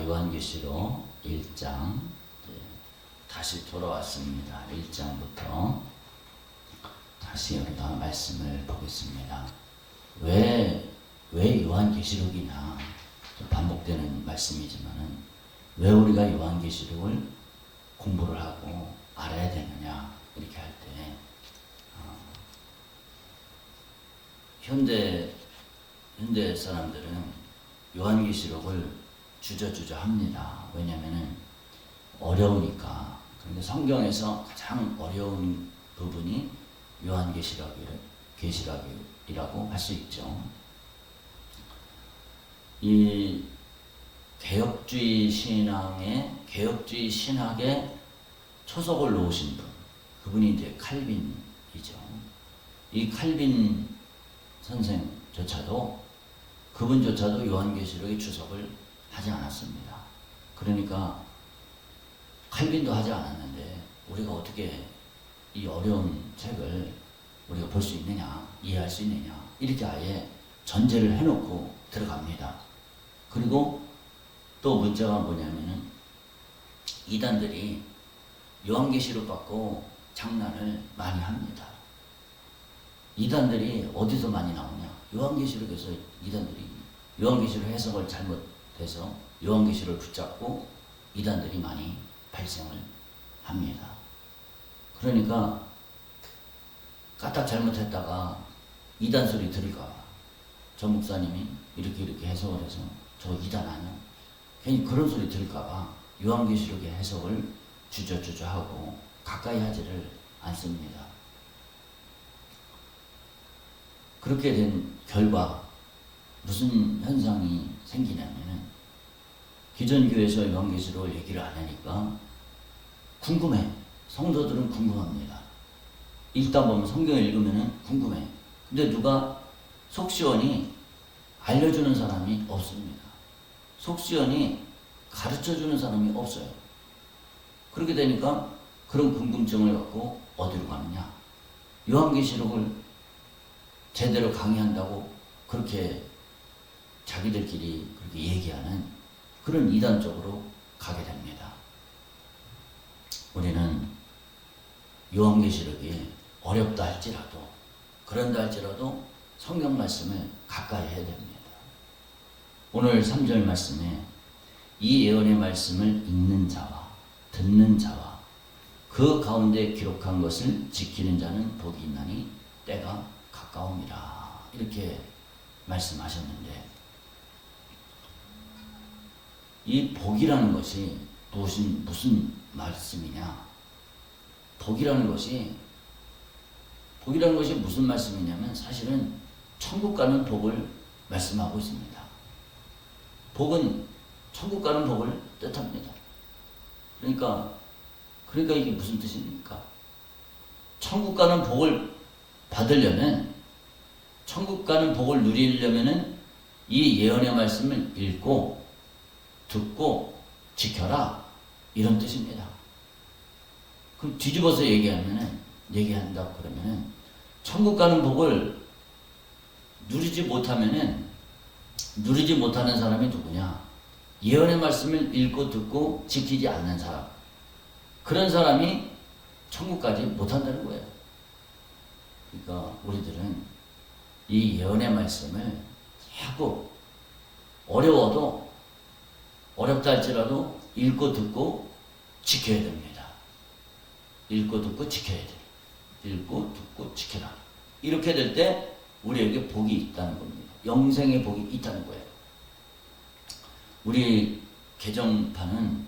요한계시록 1장 다시 돌아왔습니다. 1장부터 다시 우리가 말씀을 보겠습니다. 왜 요한계시록이냐, 반복되는 말씀이지만은 왜 우리가 요한계시록을 공부를 하고 알아야 되느냐, 이렇게 할 때 현대 사람들은 요한계시록을 주저주저 합니다. 왜냐면은 어려우니까. 그런데 성경에서 가장 어려운 부분이 요한계시록이라고 할 수 있죠. 이 개혁주의 신학의 초석을 놓으신 분, 그분이 이제 칼빈이죠. 이 칼빈 선생조차도, 그분조차도 요한계시록의 주석을 하지 않았습니다. 그러니까 칼빈도 하지 않았는데 우리가 어떻게 이 어려운 책을 우리가 볼 수 있느냐, 이해할 수 있느냐, 이렇게 아예 전제를 해놓고 들어갑니다. 그리고 또 문제가 뭐냐면은 이단들이 요한계시록 갖고 장난을 많이 합니다. 이단들이 어디서 많이 나오냐? 요한계시록에서 이단들이 요한계시록 해석을 잘못해서 요한계시록을 붙잡고 이단들이 많이 발생을 합니다. 그러니까 까딱 잘못했다가 이단 소리 들을까 봐 저 목사님이 이렇게 해석을 해서 저 이단 아니야? 괜히 그런 소리 들을까 봐 요한계시록의 해석을 주저주저하고 가까이 하지를 않습니다. 그렇게 된 결과 무슨 현상이 생기냐면은 기존 교회에서 요한계시록을 얘기를 안 하니까 궁금해. 성도들은 궁금합니다. 읽다 보면, 성경을 읽으면은 궁금해. 근데 누가 속 시원히 알려주는 사람이 없습니다. 속 시원히 가르쳐주는 사람이 없어요. 그렇게 되니까 그런 궁금증을 갖고 어디로 가느냐? 요한계시록을 제대로 강의한다고 그렇게 자기들끼리 그렇게 얘기하는 그런 이단 쪽으로 가게 됩니다. 우리는 요한계시록이 어렵다 할지라도, 그런다 할지라도 성경 말씀을 가까이 해야 됩니다. 오늘 3절 말씀에 이 예언의 말씀을 읽는 자와 듣는 자와 그 가운데 기록한 것을 지키는 자는 복이 있나니 때가 가까움이라, 이렇게 말씀하셨는데, 이 복이라는 것이 무슨 말씀이냐? 복이라는 것이 무슨 말씀이냐면 사실은 천국 가는 복을 말씀하고 있습니다. 복은 천국 가는 복을 뜻합니다. 그러니까 이게 무슨 뜻입니까? 천국 가는 복을 받으려면, 천국 가는 복을 누리려면은 이 예언의 말씀을 읽고 듣고 지켜라, 이런 뜻입니다. 그럼 뒤집어서 얘기한다 그러면은 천국 가는 복을 누리지 못하는 사람이 누구냐? 예언의 말씀을 읽고 듣고 지키지 않는 사람. 그런 사람이 천국 가지 못한다는 거예요. 그러니까 우리들은 이 예언의 말씀을 자꾸 어렵다 할지라도 읽고 듣고 지켜야 됩니다. 읽고 듣고 지켜야 돼. 읽고 듣고 지켜라. 이렇게 될 때 우리에게 복이 있다는 겁니다. 영생의 복이 있다는 거예요. 우리 개정판은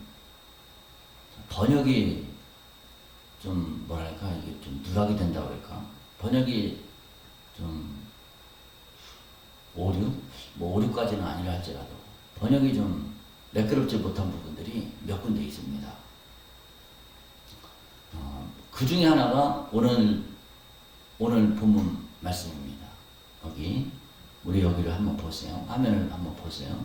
번역이 좀 뭐랄까, 이게 좀 누락이 된다고 그럴까? 번역이 좀 오류까지는 아니라 할지라도 번역이 좀 매끄럽지 못한 부분들이 몇 군데 있습니다. 그 중에 하나가 오늘 본문 말씀입니다. 우리 여기를 한번 보세요. 화면을 한번 보세요.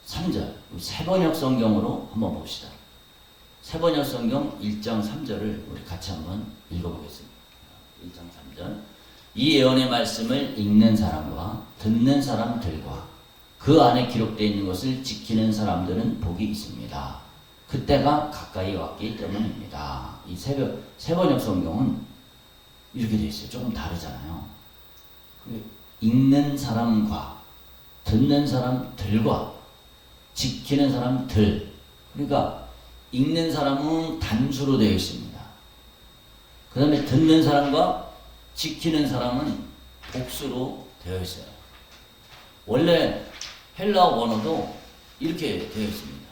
3절, 새번역 성경으로 한번 봅시다. 새번역 성경 1장 3절을 우리 같이 한번 읽어보겠습니다. 1장 3절. 이 예언의 말씀을 읽는 사람과 듣는 사람들과 그 안에 기록되어 있는 것을 지키는 사람들은 복이 있습니다. 그때가 가까이 왔기 때문입니다. 이 세번역 성경은 이렇게 되어 있어요. 조금 다르잖아요. 읽는 사람과 듣는 사람들과 지키는 사람들. 그러니까 읽는 사람은 단수로 되어 있습니다. 그 다음에 듣는 사람과 지키는 사람은 복수로 되어 있어요. 원래 헬라어 원어도 이렇게 되어 있습니다.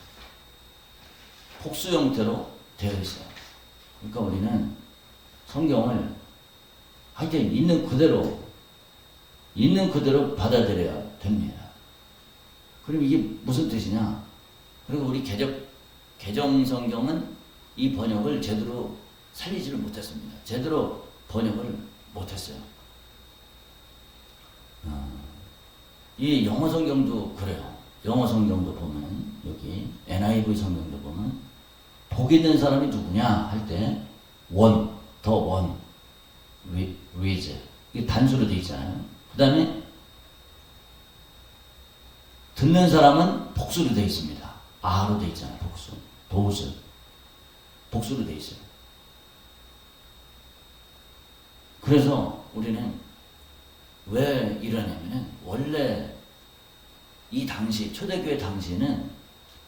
복수 형태로 되어 있어요. 그러니까 우리는 성경을 하여튼 있는 그대로 받아들여야 됩니다. 그럼 이게 무슨 뜻이냐? 그리고 우리 개정 성경은 이 번역을 제대로 살리지를 못했습니다. 제대로 번역을 못했어요. 이 영어 성경도 그래요. 영어 성경도 보면 여기 NIV 성경도 보면 복 있는 사람이 누구냐 할 때 더 원, with 이게 단수로 되어 있잖아요. 그 다음에 듣는 사람은 복수로 되어 있습니다. 아로 되어 있잖아요. 복수, 도우스 복수로 되어 있어요. 그래서 우리는 왜 이러냐면은 원래 이 당시 초대교회 당시에는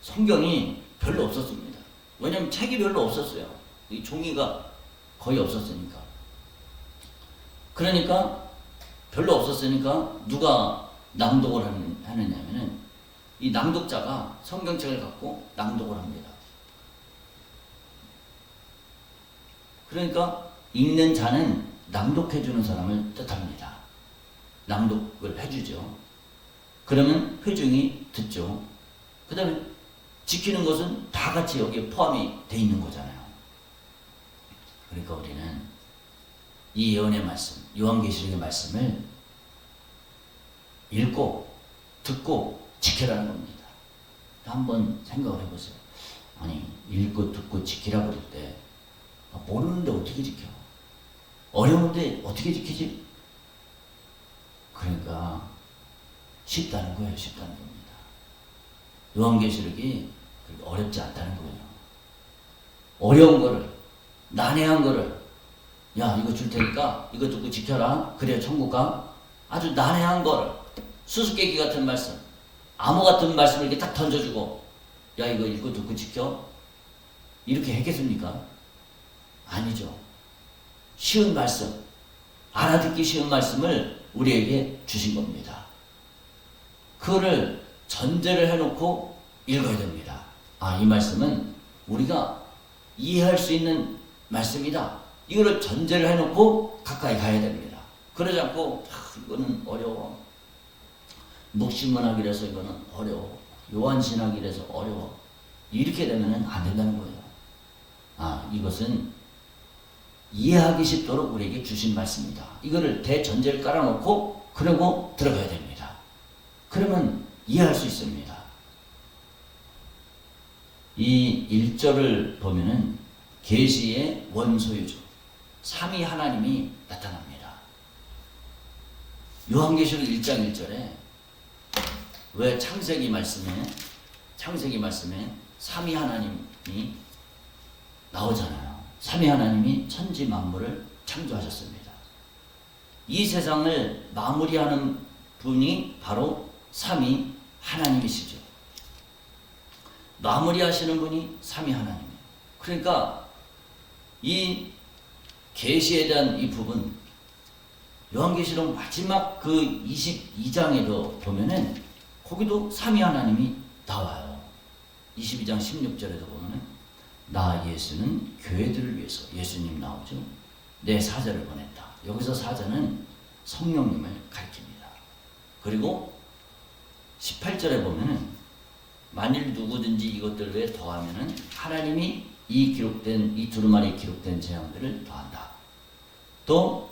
성경이 별로 없었습니다. 왜냐하면 책이 별로 없었어요. 이 종이가 거의 없었으니까. 그러니까 별로 없었으니까 누가 낭독을 하느냐면은 이 낭독자가 성경책을 갖고 낭독을 합니다. 그러니까 읽는 자는 낭독해주는 사람을 뜻합니다. 낭독을 해주죠. 그러면 회중이 듣죠. 그 다음에 지키는 것은 다 같이 여기에 포함이 돼 있는 거잖아요. 그러니까 우리는 이 예언의 말씀, 요한계시록의 말씀을 읽고 듣고 지키라는 겁니다. 한번 생각을 해보세요. 아니 읽고 듣고 지키라고 그럴 때 모르는데 어떻게 지켜? 어려운데 어떻게 지키지? 그러니까 쉽다는 거예요. 쉽다는 겁니다. 요한계시록이 그렇게 어렵지 않다는 거예요. 어려운 거를, 난해한 거를, 야 이거 줄 테니까 이거 듣고 지켜라. 그래야 천국 가. 아주 난해한 거를, 수수께끼 같은 말씀, 암호 같은 말씀을 이렇게 딱 던져주고, 야 이거 읽고 듣고 지켜. 이렇게 했겠습니까? 아니죠. 쉬운 말씀, 알아듣기 쉬운 말씀을 우리에게 주신 겁니다. 그거를 전제를 해놓고 읽어야 됩니다. 아, 이 말씀은 우리가 이해할 수 있는 말씀이다. 이거를 전제를 해놓고 가까이 가야 됩니다. 그러지 않고 이거는 어려워. 묵신문학이라서 이거는 어려워. 요한신학이라서 어려워. 이렇게 되면 안 된다는 거예요. 아, 이것은 이해하기 쉽도록 우리에게 주신 말씀입니다. 이거를 대전제를 깔아놓고 그러고 들어가야 됩니다. 그러면 이해할 수 있습니다. 이 1절을 보면은 계시의 원소유주 삼위 하나님이 나타납니다. 요한계시록 1장 1절에 왜 창세기 말씀에 삼위 하나님이 나오잖아요. 삼위 하나님이 천지 만물을 창조하셨습니다. 이 세상을 마무리하는 분이 바로 삼위 하나님이시죠. 마무리하시는 분이 삼위 하나님이에요. 그러니까 이 계시에 대한 이 부분, 요한계시록 마지막 그 22장에도 보면은 거기도 삼위 하나님이 나와요. 22장 16절에도 보면은 나 예수는 교회들을 위해서, 예수님 나오죠. 내 사자를 보냈다. 여기서 사자는 성령님을 가리킵니다. 그리고 18절에 보면은 만일 누구든지 이것들 외에 더하면은 하나님이 이 두루마리에 기록된 재앙들을 더한다. 또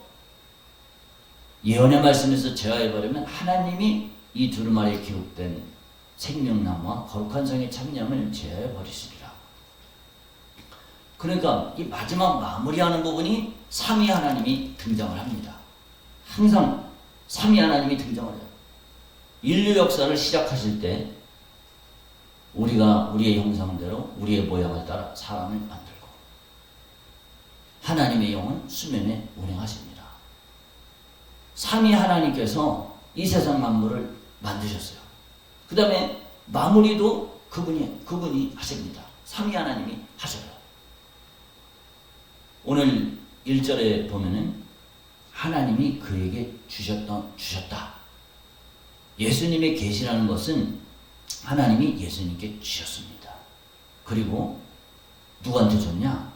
예언의 말씀에서 제하해버리면 하나님이 이 두루마리에 기록된 생명나무와 거룩한 성의 참념을 제하해버리시리라. 그러니까 이 마지막 마무리하는 부분이 삼위 하나님이 등장을 합니다. 항상 삼위 하나님이 등장을 해요. 인류 역사를 시작하실 때 우리가 우리의 형상대로 우리의 모양을 따라 사람을 만들고 하나님의 영은 수면에 운행하십니다. 삼위 하나님께서 이 세상 만물을 만드셨어요. 그 다음에 마무리도 그분이 하십니다. 삼위 하나님이 하셔요. 오늘 1절에 보면은 하나님이 그에게 주셨다. 예수님의 계시라는 것은 하나님이 예수님께 주셨습니다. 그리고 누구한테 줬냐?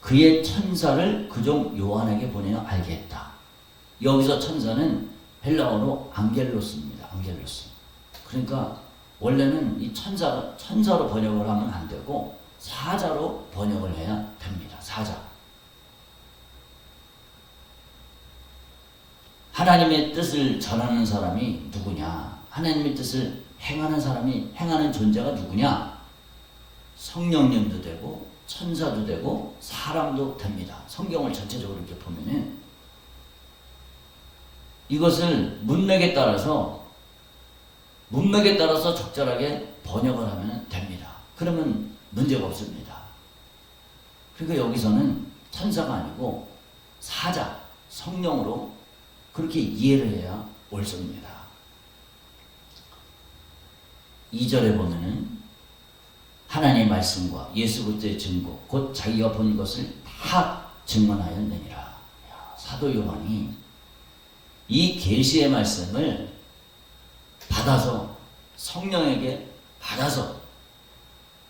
그의 천사를 그종 요한에게 보내어 알게 했다. 여기서 천사는 헬라어로 안겔로스입니다. 안겔로스. 그러니까 원래는 이 천사로 번역을 하면 안 되고 사자로 번역을 해야 됩니다. 사자. 하나님의 뜻을 전하는 사람이 누구냐? 하나님의 뜻을 행하는 사람이, 행하는 존재가 누구냐? 성령님도 되고 천사도 되고 사람도 됩니다. 성경을 전체적으로 이렇게 보면은 이것을 문맥에 따라서 적절하게 번역을 하면 됩니다. 그러면 문제가 없습니다. 그러니까 여기서는 천사가 아니고 사자, 성령으로 그렇게 이해를 해야 옳습니다. 2절에 보면은 하나님의 말씀과 예수 그리스도의 증거 곧 자기가 본 것을 다 증언하였느니라. 사도 요한이 이 계시의 말씀을 받아서 성령에게 받아서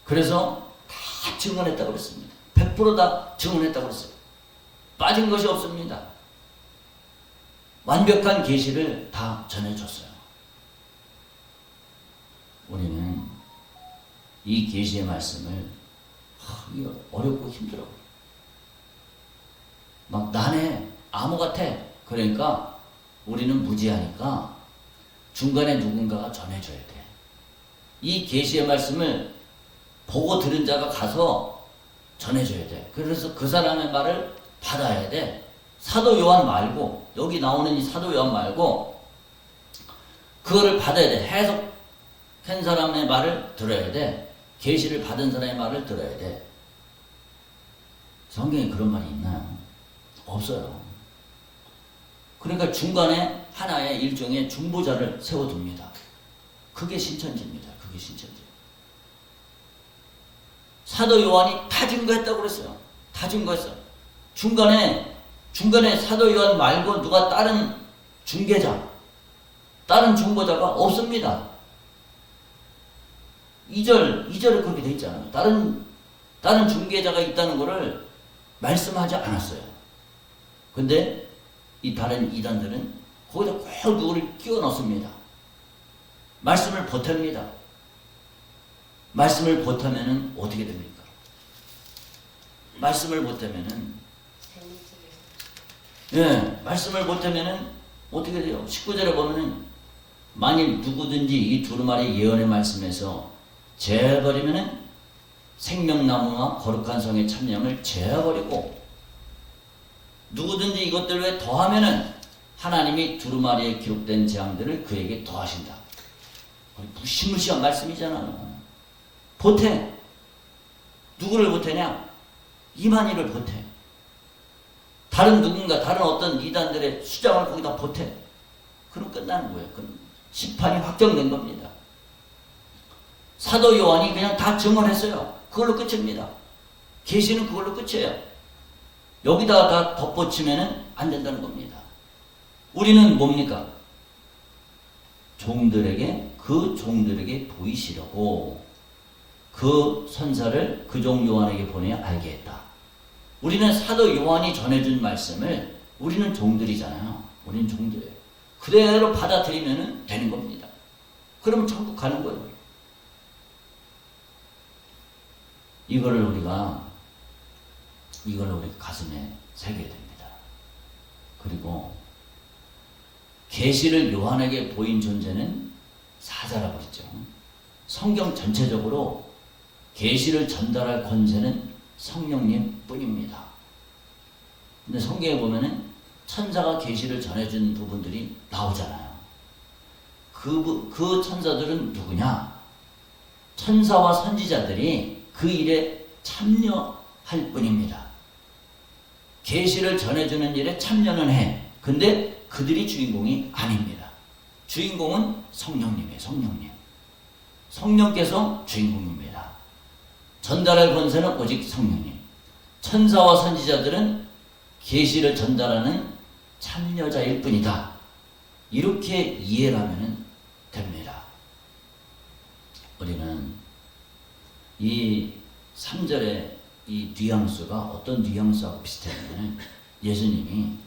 그래서 다 증언했다고 그랬습니다. 100% 다 증언했다고 그랬어요. 빠진 것이 없습니다. 완벽한 계시를 다 전해줬어요. 우리는 이 계시의 말씀을 이거 어렵고 힘들어. 막 난해, 암호 같아. 그러니까 우리는 무지하니까 중간에 누군가가 전해줘야 돼. 이 계시의 말씀을 보고 들은 자가 가서 전해줘야 돼. 그래서 그 사람의 말을 받아야 돼. 사도 요한 말고, 여기 나오는 이 사도 요한 말고 그거를 받아야 돼. 해석한 사람의 말을 들어야 돼. 계시를 받은 사람의 말을 들어야 돼. 성경에 그런 말이 있나요? 없어요. 그러니까 중간에 하나의 일종의 중보자를 세워둡니다. 그게 신천지입니다. 그게 신천지. 사도 요한이 다 증거했다고 그랬어요. 다 증거했어요. 중간에 사도 요한 말고 누가 다른 중개자, 다른 중보자가 없습니다. 2절에 그렇게 돼 있잖아요. 다른 중개자가 있다는 것을 말씀하지 않았어요. 근데 이 다른 이단들은 거기다 꼭 누구를 끼워 넣습니다. 말씀을 보탭니다. 말씀을 보태면은 어떻게 됩니까? 말씀을 보태면은 말씀을 보태면은 어떻게 돼요? 19절에 보면은 만일 누구든지 이 두루마리 예언의 말씀에서 제어버리면은 생명나무와 거룩한 성의 참념을 제어버리고 누구든지 이것들 외에 더하면은 하나님이 두루마리에 기록된 재앙들을 그에게 더하신다. 무시무시한 말씀이잖아요. 보태. 누구를 보태냐? 이만희를 보태. 다른 어떤 이단들의 수장을 거기다 보태. 그럼 끝나는 거예요. 그럼 심판이 확정된 겁니다. 사도 요한이 그냥 다 증언했어요. 그걸로 끝입니다. 계시는 그걸로 끝이에요. 여기다가 다 덧붙이면 안 된다는 겁니다. 우리는 뭡니까? 그 종들에게 보이시려고 그 선사를 그종 요한에게 보내어 알게 했다. 우리는 사도 요한이 전해준 말씀을 우리는 종들이잖아요. 우리는 종들이에요. 그대로 받아들이면 되는 겁니다. 그러면 천국 가는 거예요. 이거를 우리가 가슴에 새겨야 됩니다. 그리고 계시를 요한에게 보인 존재는 사자라고 했죠. 성경 전체적으로 계시를 전달할 권세는 성령님 뿐입니다. 근데 성경에 보면은 천사가 계시를 전해준 부분들이 나오잖아요. 그 천사들은 누구냐? 천사와 선지자들이 그 일에 참여할 뿐입니다. 계시를 전해주는 일에 참여는 해. 근데 그들이 주인공이 아닙니다. 주인공은 성령님이에요. 성령님. 성령께서 주인공입니다. 전달할 권세는 오직 성령님. 천사와 선지자들은 계시를 전달하는 참여자일 뿐이다. 이렇게 이해를 하면 됩니다. 우리는 이 3절의 이 뉘앙스가 어떤 뉘앙스하고 비슷했냐면 예수님이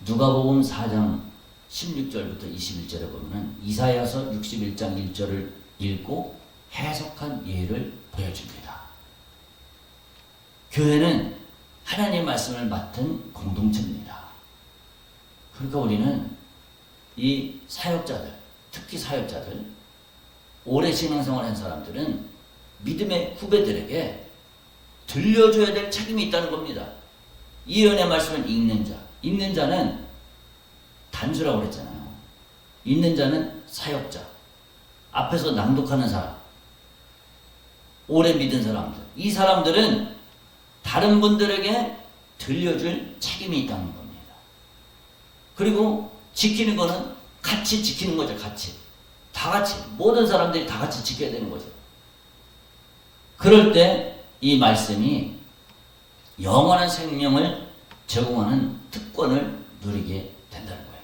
누가복음 4장 16절부터 21절에 보면 이사야서 61장 1절을 읽고 해석한 예를 보여줍니다. 교회는 하나님의 말씀을 맡은 공동체입니다. 그러니까 우리는 이 사역자들, 특히 사역자들, 오래 신앙생활 한 사람들은 믿음의 후배들에게 들려줘야 될 책임이 있다는 겁니다. 이 예언의 말씀을 읽는 자는 단수라고 그랬잖아요. 읽는 자는 사역자, 앞에서 낭독하는 사람, 오래 믿은 사람들, 이 사람들은 다른 분들에게 들려줄 책임이 있다는 겁니다. 그리고 지키는 거는 같이 지키는 거죠. 다 같이 모든 사람들이 다 같이 지켜야 되는 거죠. 그럴 때 이 말씀이 영원한 생명을 제공하는 특권을 누리게 된다는 거예요.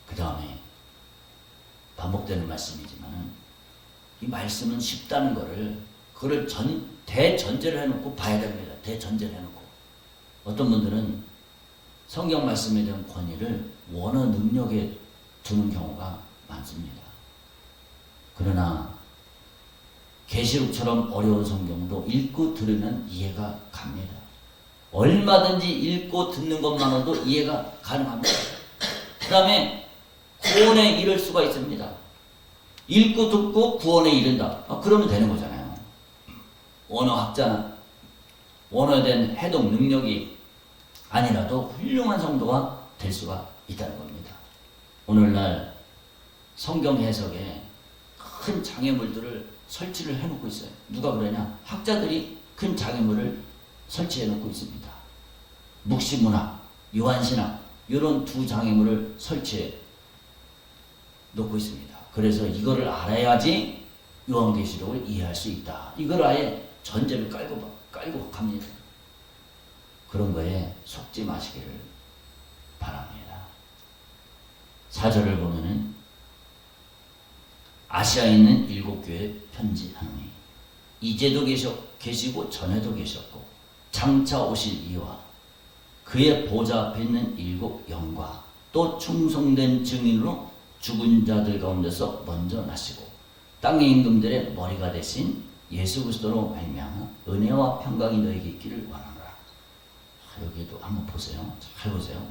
그 다음에 반복되는 말씀이지만 이 말씀은 쉽다는 그거를 대전제를 해놓고 봐야 됩니다. 대전제를 해놓고. 어떤 분들은 성경 말씀에 대한 권위를 원어 능력에 두는 경우가 많습니다. 그러나 계시록처럼 어려운 성경도 읽고 들으면 이해가 갑니다. 얼마든지 읽고 듣는 것만으로도 이해가 가능합니다. 그 다음에 구원에 이를 수가 있습니다. 읽고 듣고 구원에 이른다. 그러면 되는 거잖아요. 언어학자, 언어에 대한 해독 능력이 아니라도 훌륭한 성도가 될 수가 있다는 겁니다. 오늘날 성경 해석에 큰 장애물들을 설치를 해놓고 있어요. 누가 그러냐? 학자들이 큰 장애물을 설치해 놓고 있습니다. 묵시문학, 요한신학 이런 두 장애물을 설치해 놓고 있습니다. 그래서 이거를 알아야지 요한계시록을 이해할 수 있다. 이걸 아예 전제를 깔고 갑니다. 그런 거에 속지 마시기를 바랍니다. 4절을 보면은 아시아에 있는 7교회 편지하노니 이제도 계시고 전에도 계셨고 장차 오실 이와 그의 보좌 앞에 있는 7 영과 또 충성된 증인으로 죽은 자들 가운데서 먼저 나시고 땅의 임금들의 머리가 되신 예수 그리스도로 말미암아 은혜와 평강이 너에게 있기를 원하노라. 여기도 한번 보세요. 잘 보세요.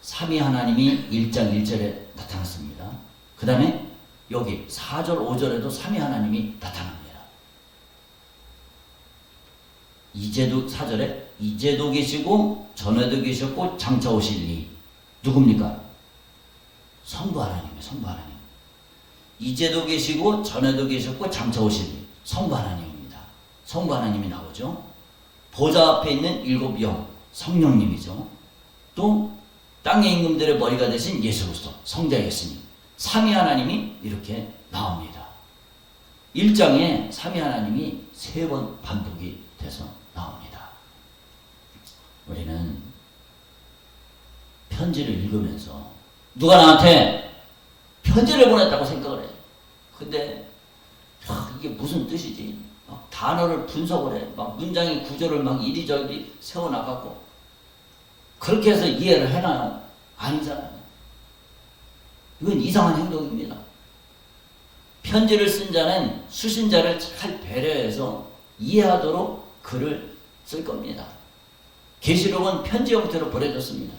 삼위 하나님이 1장 1절에 나타났습니다. 그 다음에 여기 4절 5절에도 삼위 하나님이 나타납니다. 이제도 4절에 이제도 계시고 전에도 계셨고 장차 오실 이 누굽니까? 성부 하나님이에요. 성부 하나님. 이제도 계시고 전에도 계셨고 장차 오실 이 성부 하나님입니다. 성부 하나님이 나오죠. 보좌 앞에 있는 7 영 성령님이죠. 또 땅의 임금들의 머리가 되신 예수 그리스도 성자 예수님. 삼위 하나님이 이렇게 나옵니다. 1장에 삼위 하나님이 3번 반복이 돼서 나옵니다. 우리는 편지를 읽으면서 누가 나한테 편지를 보냈다고 생각을 해. 근데 이게 무슨 뜻이지? 막 단어를 분석을 해. 막 문장의 구조를 막 이리저리 세워나가고 그렇게 해서 이해를 해놔요. 아니잖아요. 이건 이상한 행동입니다. 편지를 쓴 자는 수신자를 잘 배려해서 이해하도록 글을 쓸 겁니다. 계시록은 편지 형태로 보내졌습니다.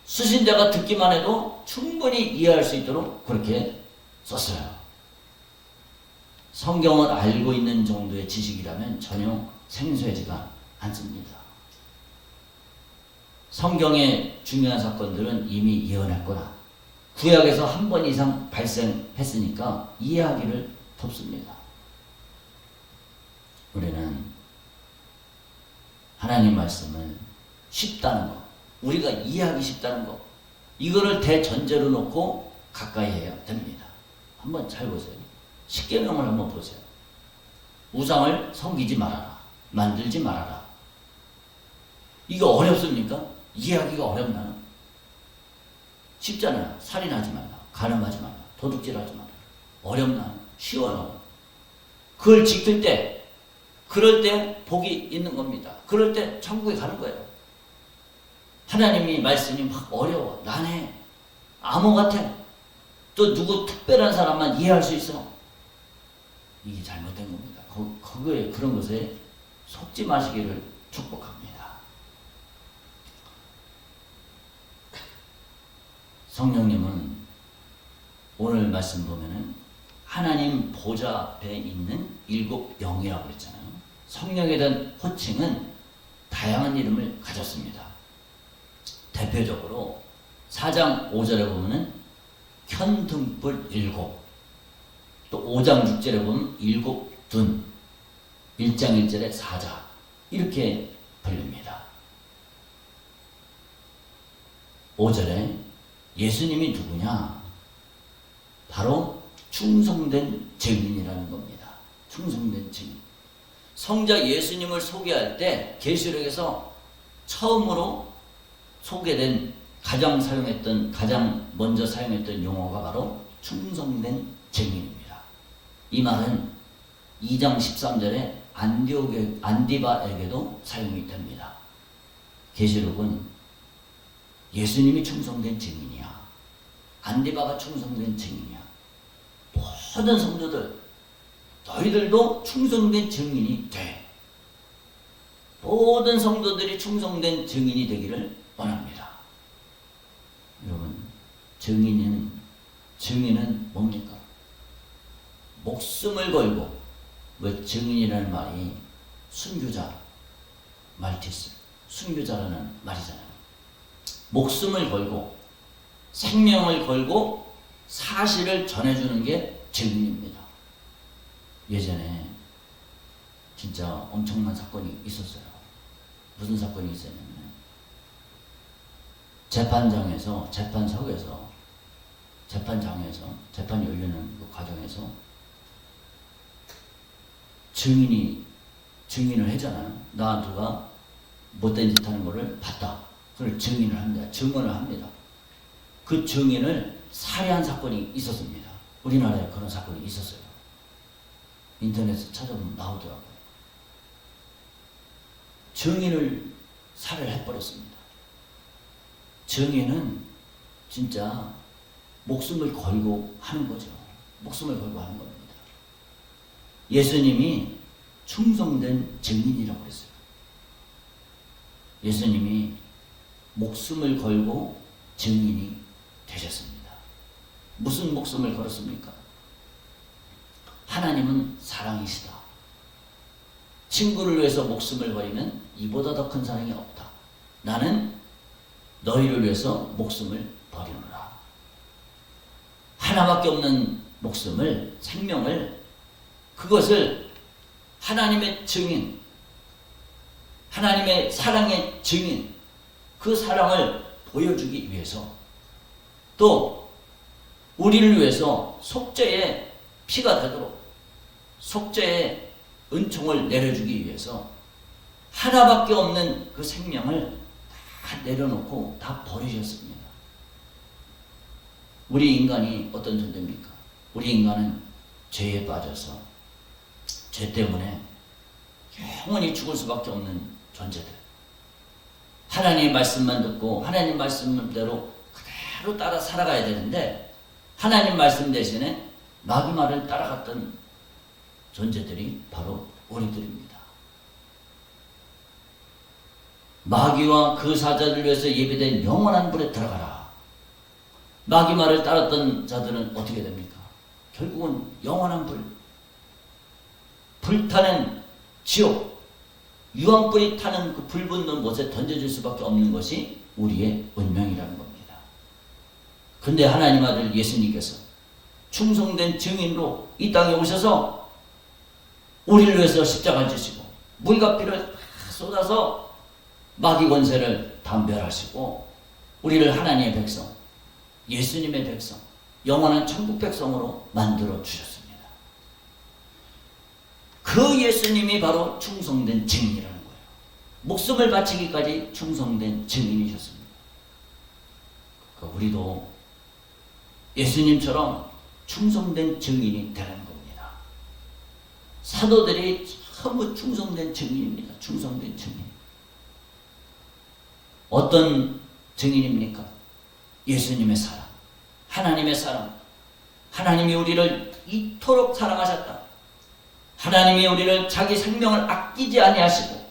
수신자가 듣기만 해도 충분히 이해할 수 있도록 그렇게 썼어요. 성경을 알고 있는 정도의 지식이라면 전혀 생소하지가 않습니다. 성경의 중요한 사건들은 이미 예언했거나 구약에서 한 번 이상 발생했으니까 이해하기를 돕습니다. 우리는 하나님 말씀을 쉽다는 거, 우리가 이해하기 쉽다는 거, 이거를 대전제로 놓고 가까이 해야 됩니다. 한번 잘 보세요. 십계명을 한번 보세요. 우상을 섬기지 말아라. 만들지 말아라. 이거 어렵습니까? 이해하기가 어렵나요? 쉽잖아요. 살인하지 말라. 간음하지 말라. 도둑질하지 말라. 어렵나요? 쉬워요. 그걸 지킬 때, 그럴 때 복이 있는 겁니다. 그럴 때 천국에 가는 거예요. 하나님이 말씀이 막 어려워. 난해. 암호 같아. 또 누구 특별한 사람만 이해할 수 있어. 이게 잘못된 겁니다. 그거에 그런 것에 속지 마시기를 축복합니다. 성령님은 오늘 말씀 보면은 하나님 보좌 앞에 있는 7영이라고 그랬잖아요. 성령에 대한 호칭은 다양한 이름을 가졌습니다. 대표적으로 4장 5절에 보면은 현등불 7, 또 5장 6절에 보면 7둔, 1장 1절에 사자, 이렇게 불립니다. 5절에 예수님이 누구냐? 바로 충성된 증인이라는 겁니다. 충성된 증인. 성자 예수님을 소개할 때 계시록에서 처음으로 소개된 가장 먼저 사용했던 용어가 바로 충성된 증인입니다. 이 말은 2장 13절에 안디바에게도 사용이 됩니다. 계시록은 예수님이 충성된 증인이야. 안디바가 충성된 증인이야. 모든 성도들, 너희들도 충성된 증인이 돼. 모든 성도들이 충성된 증인이 되기를 원합니다. 여러분, 증인은 뭡니까? 목숨을 걸고, 증인이라는 말이 순교자, 말티스, 순교자라는 말이잖아요. 목숨을 걸고, 생명을 걸고 사실을 전해주는 게 증인입니다. 예전에 진짜 엄청난 사건이 있었어요. 무슨 사건이 있었냐면 재판석에서 재판이 열리는 그 과정에서 증인을 했잖아요. 나 누가 못된 짓 하는 거를 봤다. 그걸 증인을 합니다. 증언을 합니다. 그 증인을 살해한 사건이 있었습니다. 우리나라에 그런 사건이 있었어요. 인터넷에 찾아보면 나오더라고요. 증인을 살해를 해버렸습니다. 증인은 진짜 목숨을 걸고 하는 거죠. 목숨을 걸고 하는 겁니다. 예수님이 충성된 증인이라고 했어요. 예수님이 목숨을 걸고 증인이 되셨습니다. 무슨 목숨을 걸었습니까? 하나님은 사랑이시다. 친구를 위해서 목숨을 버리면 이보다 더 큰 사랑이 없다. 나는 너희를 위해서 목숨을 버리노라. 하나밖에 없는 목숨을, 생명을, 그것을 하나님의 증인, 하나님의 사랑의 증인, 그 사랑을 보여주기 위해서, 또 우리를 위해서 속죄의 피가 되도록 속죄의 은총을 내려주기 위해서 하나밖에 없는 그 생명을 다 내려놓고 다 버리셨습니다. 우리 인간이 어떤 존재입니까? 우리 인간은 죄에 빠져서 죄 때문에 영원히 죽을 수밖에 없는 존재들. 하나님의 말씀만 듣고 하나님 말씀대로 그대로 따라 살아가야 되는데, 하나님 말씀 대신에 마귀 말을 따라갔던 존재들이 바로 우리들입니다. 마귀와 그 사자를 위해서 예비된 영원한 불에 들어가라. 마귀 말을 따랐던 자들은 어떻게 됩니까? 결국은 영원한 불타는 지옥, 유황불이 타는 그 불붙는 곳에 던져질 수밖에 없는 것이 우리의 운명이라는 겁니다. 근데 하나님 아들 예수님께서 충성된 증인으로 이 땅에 오셔서 우리를 위해서 십자가를 지시고 물과 피를 쏟아서 마귀 권세를 담멸하시고 우리를 하나님의 백성, 예수님의 백성, 영원한 천국 백성으로 만들어 주셨습니다. 그 예수님이 바로 충성된 증인이라는 거예요. 목숨을 바치기까지 충성된 증인이셨습니다. 그러니까 우리도 예수님처럼 충성된 증인이 되는 겁니다. 사도들이 전부 충성된 증인입니다. 충성된 증인. 어떤 증인입니까? 예수님의 사랑, 하나님의 사랑. 하나님이 우리를 이토록 사랑하셨다. 하나님이 우리를 자기 생명을 아끼지 아니하시고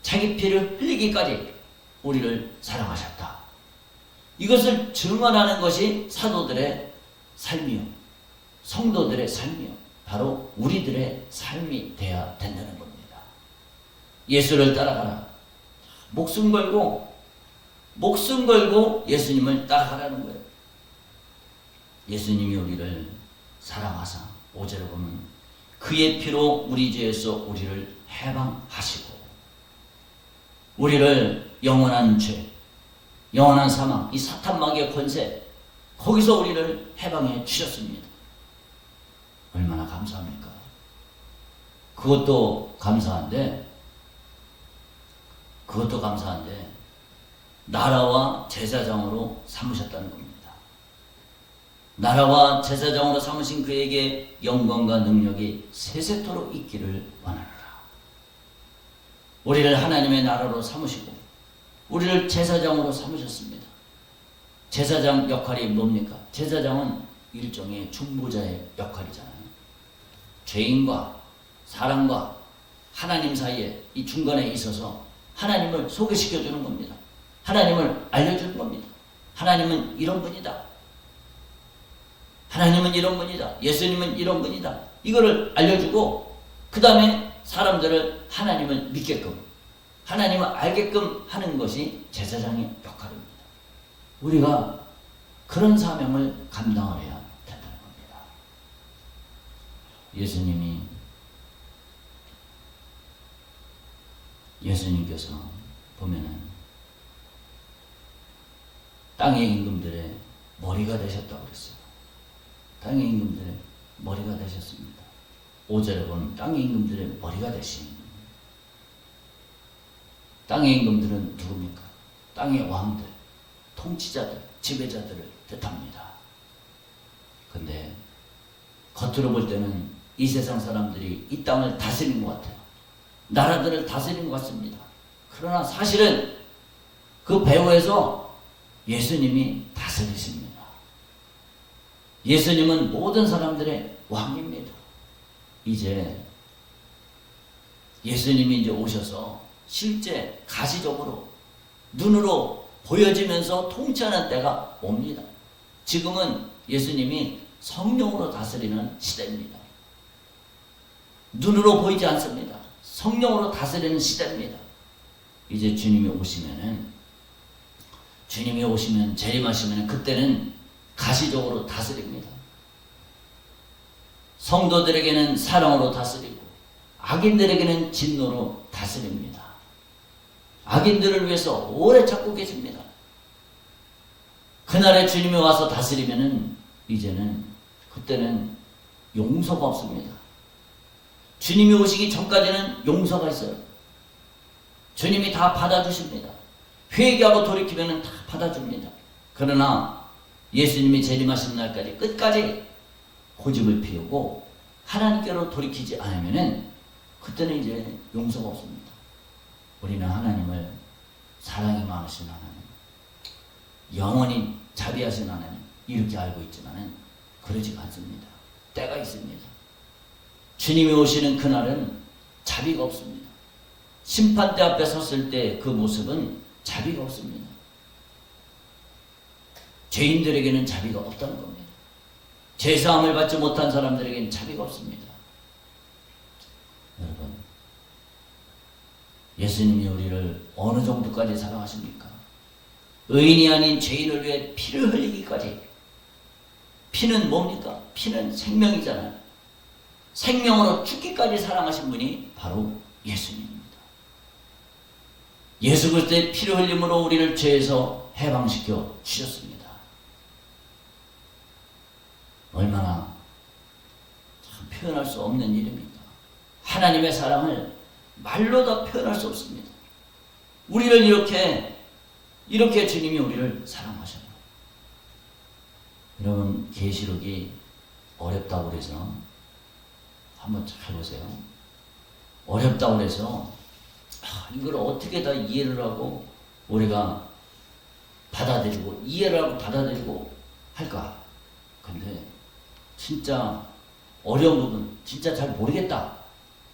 자기 피를 흘리기까지 우리를 사랑하셨다. 이것을 증언하는 것이 사도들의 삶이요, 성도들의 삶이요, 바로 우리들의 삶이 되어야 된다는 겁니다. 예수를 따라가라. 목숨 걸고 예수님을 따라가라는 거예요. 예수님이 우리를 사랑하사 5절에 보면 그의 피로 우리 죄에서 우리를 해방하시고 우리를 영원한 죄, 영원한 사망, 이 사탄 마귀의 권세, 거기서 우리를 해방해 주셨습니다. 얼마나 감사합니까? 그것도 감사한데 나라와 제사장으로 삼으셨다는 겁니다. 나라와 제사장으로 삼으신 그에게 영광과 능력이 세세토록 있기를 원하노라. 우리를 하나님의 나라로 삼으시고 우리를 제사장으로 삼으셨습니다. 제사장 역할이 뭡니까? 제사장은 일종의 중보자의 역할이잖아요. 죄인과 사람과 하나님 사이에 이 중간에 있어서 하나님을 소개시켜주는 겁니다. 하나님을 알려주는 겁니다. 하나님은 이런 분이다. 하나님은 이런 분이다. 예수님은 이런 분이다. 이거를 알려주고 그 다음에 사람들을 하나님을 믿게끔, 하나님을 알게끔 하는 것이 제사장의 역할입니다. 우리가 그런 사명을 감당을 해야 된다는 겁니다. 예수님께서 보면은 땅의 임금들의 머리가 되셨다고 그랬어요. 땅의 임금들의 머리가 되셨습니다. 5절에 보면 땅의 임금들의 머리가 되신, 땅의 임금들은 누굽니까? 땅의 왕들, 통치자들, 지배자들을 뜻합니다. 근데 겉으로 볼 때는 이 세상 사람들이 이 땅을 다스리는 것 같아요. 나라들을 다스리는 것 같습니다. 그러나 사실은 그 배후에서 예수님이 다스리십니다. 예수님은 모든 사람들의 왕입니다. 이제 예수님이 이제 오셔서 실제 가시적으로 눈으로 보여지면서 통치하는 때가 옵니다. 지금은 예수님이 성령으로 다스리는 시대입니다. 눈으로 보이지 않습니다. 성령으로 다스리는 시대입니다. 이제 주님이 오시면 재림하시면 그때는 가시적으로 다스립니다. 성도들에게는 사랑으로 다스리고 악인들에게는 진노로 다스립니다. 악인들을 위해서 오래 찾고 계십니다. 그날에 주님이 와서 다스리면은 이제는 그때는 용서가 없습니다. 주님이 오시기 전까지는 용서가 있어요. 주님이 다 받아주십니다. 회개하고 돌이키면 다 받아줍니다. 그러나 예수님이 재림하신 날까지 끝까지 고집을 피우고 하나님께로 돌이키지 않으면 그때는 이제 용서가 없습니다. 우리는 하나님을 사랑이 많으신 하나님, 영원히 자비하신 하나님 이렇게 알고 있지만 그러지 않습니다. 때가 있습니다. 주님이 오시는 그날은 자비가 없습니다. 심판대 앞에 섰을 때 그 모습은 자비가 없습니다. 죄인들에게는 자비가 없다는 겁니다. 죄사함을 받지 못한 사람들에게는 자비가 없습니다. 여러분, 예수님이 우리를 어느 정도까지 사랑하십니까? 의인이 아닌 죄인을 위해 피를 흘리기까지 피는 뭡니까? 피는 생명이잖아요. 생명으로 죽기까지 사랑하신 분이 바로 예수님입니다. 예수 그리스도의 피를 흘림으로 우리를 죄에서 해방시켜 주셨습니다. 얼마나 참 표현할 수 없는 일입니까? 하나님의 사랑을 말로 다 표현할 수 없습니다. 우리를 이렇게 주님이 우리를 사랑하셔요. 여러분, 계시록이 어렵다고 그래서 한번 잘 보세요. 어렵다고 그래서 이걸 어떻게 다 이해를 하고 우리가 받아들이고 이해를 하고 받아들이고 할까? 근데 진짜 어려운 부분, 진짜 잘 모르겠다,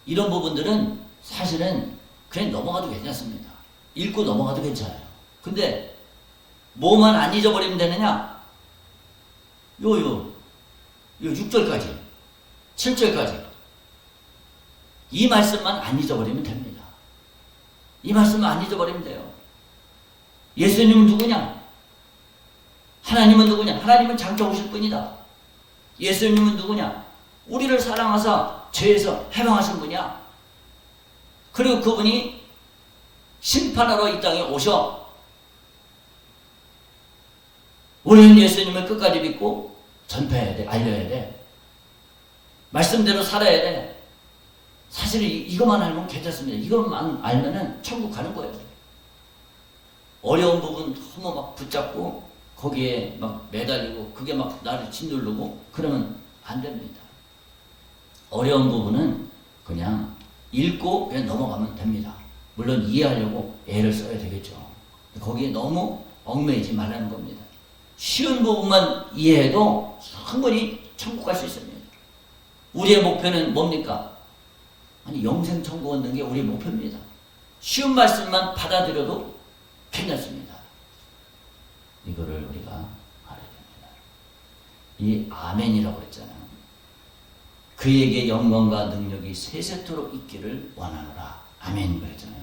이런 부분들은 사실은 그냥 넘어가도 괜찮습니다. 읽고 넘어가도 괜찮아요. 근데 뭐만 안 잊어버리면 되느냐? 요 6절까지 7절까지 이 말씀만 안 잊어버리면 됩니다. 이 말씀만 안 잊어버리면 돼요. 예수님은 누구냐? 하나님은 누구냐? 하나님은 장차 오실 분이다. 예수님은 누구냐? 우리를 사랑하사 죄에서 해방하신 분이야. 그리고 그분이 심판하러 이 땅에 오셔. 우리는 예수님을 끝까지 믿고 전파해야 돼. 알려야 돼. 말씀대로 살아야 돼. 사실 이것만 알면 괜찮습니다. 이것만 알면은 천국 가는 거예요. 어려운 부분 너무 막 붙잡고 거기에 막 매달리고 그게 막 나를 짓누르고 그러면 안 됩니다. 어려운 부분은 그냥 읽고 그냥 넘어가면 됩니다. 물론 이해하려고 애를 써야 되겠죠. 거기에 너무 얽매이지 말라는 겁니다. 쉬운 부분만 이해해도 충분히 천국 갈 수 있습니다. 우리의 목표는 뭡니까? 아니, 영생 천국 얻는 게 우리의 목표입니다. 쉬운 말씀만 받아들여도 괜찮습니다. 이거를 우리가 알아야 됩니다. 이 아멘이라고 했잖아요. 그에게 영광과 능력이 세세토록 있기를 원하노라. 아멘 그랬잖아요.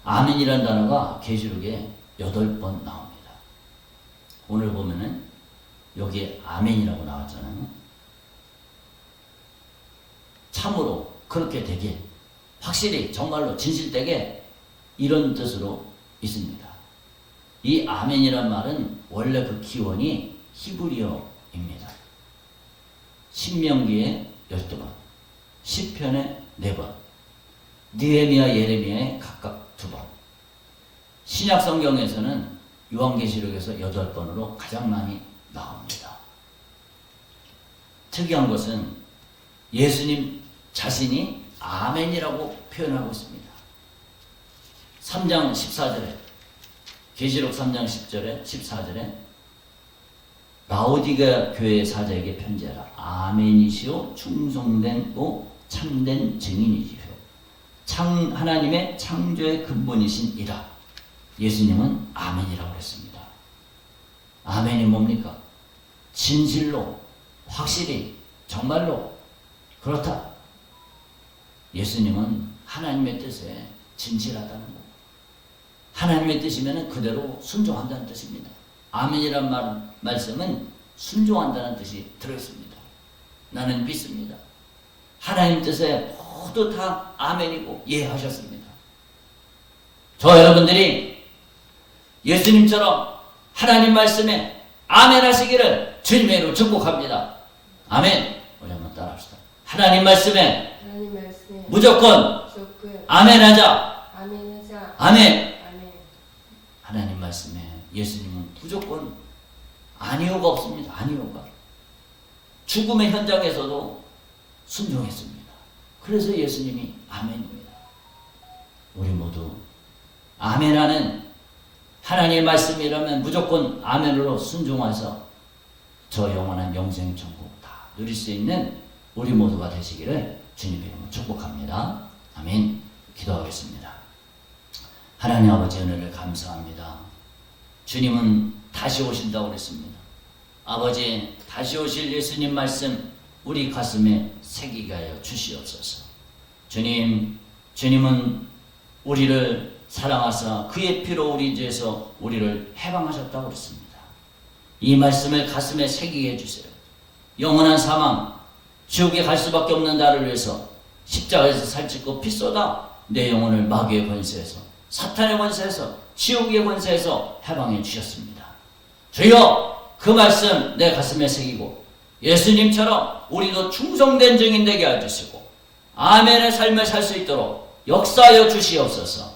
아멘이라는 단어가 계시록에 8번 나옵니다. 오늘 보면은 여기에 아멘이라고 나왔잖아요. 참으로 그렇게 되게, 확실히 정말로 진실되게, 이런 뜻으로 있습니다. 이 아멘이란 말은 원래 그 기원이 히브리어입니다. 신명기에 12번, 시편에 4번, 느헤미야, 예레미야에 각각 2번, 신약 성경에서는 요한계시록에서 8번으로 가장 많이 나옵니다. 특이한 것은 예수님 자신이 아멘이라고 표현하고 있습니다. 3장 14절에, 계시록 3장 10절에 14절에 라오디게아 교회의 사자에게 편지하라. 아멘이시오 충성되고 참된 증인이시오. 하나님의 창조의 근본이신 이라. 예수님은 아멘이라고 했습니다. 아멘이 뭡니까? 진실로, 확실히, 정말로 그렇다. 예수님은 하나님의 뜻에 진실하다는 거. 하나님의 뜻이면 그대로 순종한다는 뜻입니다. 아멘이란 말씀은 순종한다는 뜻이 들어있습니다. 나는 믿습니다. 하나님 뜻에 모두 다 아멘이고 예하셨습니다. 저 여러분들이 예수님처럼 하나님 말씀에 아멘 하시기를 주님의 이름으로 축복합니다. 아멘. 우리 한번 따라합시다. 하나님 말씀에 무조건 아멘 하자. 아멘. 하나님 말씀에 예수님은 무조건 아니오가 없습니다. 아니오가. 죽음의 현장에서도 순종했습니다. 그래서 예수님이 아멘입니다. 우리 모두 아멘하는 하나님의 말씀이라면 무조건 아멘으로 순종해서 저 영원한 영생 천국 다 누릴 수 있는 우리 모두가 되시기를 주님의 이름으로 축복합니다. 아멘. 기도하겠습니다. 하나님 아버지 은혜를 감사합니다. 주님은 다시 오신다고 그랬습니다. 아버지, 다시 오실 예수님 말씀 우리 가슴에 새기게 하여 주시옵소서. 주님은 우리를 사랑하사 그의 피로 우리 죄에서 우리를 해방하셨다고 그랬습니다. 이 말씀을 가슴에 새기게 해주세요. 영원한 사망, 지옥에 갈 수밖에 없는 나를 위해서 십자가에서 살찌고 피 쏟아 내 영혼을 마귀의 권세에서, 사탄의 권세에서, 지옥의 권세에서 해방해 주셨습니다. 주여, 그 말씀 내 가슴에 새기고 예수님처럼 우리도 충성된 증인 되게 해주시고 아멘의 삶을 살 수 있도록 역사하여 주시옵소서.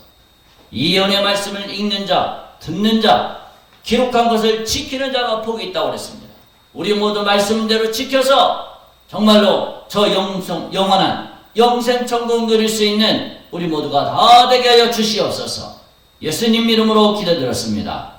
이 예언의 말씀을 읽는 자, 듣는 자, 기록한 것을 지키는 자가 복이 있다고 그랬습니다. 우리 모두 말씀대로 지켜서 정말로 저 영원한 영생천국 누릴 수 있는 우리 모두가 다 되게 하여 주시옵소서. 예수님 이름으로 기도드렸습니다.